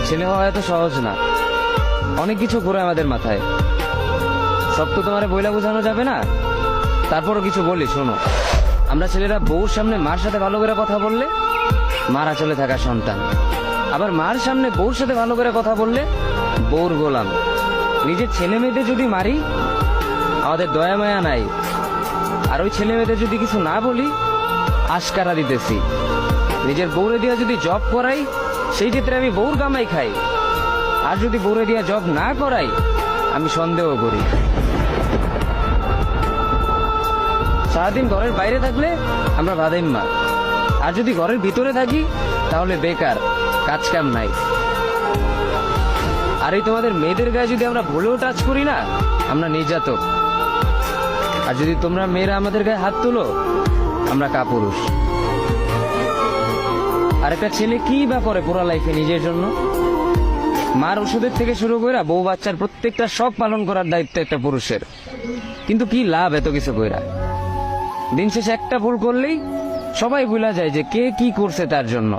ছেলে হওয়া এত সহজ না, অনেক কিছু ঘুরে আমাদের মাথায়। সব তো তোমার বইলা বোঝানো যাবে না, তারপরও কিছু বলি শোনো। আমরা ছেলেরা বউর সামনে মার সাথে ভালো করে কথা বললে মার আঁচলে থাকা সন্তান, আবার মার সামনে বউর সাথে ভালো করে কথা বললে বউর গোলাম। নিজের ছেলে মেয়েদের যদি মারি আমাদের দয়া মায়া নাই, আর ওই ছেলে মেয়েদের যদি কিছু না বলি আশকারা দিতেছি। নিজের বউরে দিয়া যদি জব করাই সেই ক্ষেত্রে আমি বউর কামাই খাই, আর যদি বউরে দিয়া জব না করাই আমি সন্দেহ করি। সারাদিন ঘরের বাইরে থাকলে আমরা ভাদাইম্মা, আর যদি ঘরের ভিতরে থাকি তাহলে বেকার, কাজ কাম নাই। আর এই তোমাদের মেয়েদের গায়ে যদি আমরা ভুলেও টাচ করি না আমরা নির্যাতক, আর যদি তোমরা মেয়েরা আমাদের গায়ে হাত তুলো আমরা কাপুরুষ। আর একটা ছেলে কি বা করে পুরো লাইফে নিজের জন্য? মার ওষুধের থেকে শুরু করে বউ বাচ্চার প্রত্যেকটা শখ পালন করার দায়িত্ব একটা পুরুষের। কিন্তু কি লাভ এত কিছু কইরা? দিন শেষে একটা ভুল করলেই সবাই ভুলা যায় যে কে কি করছে তার জন্য।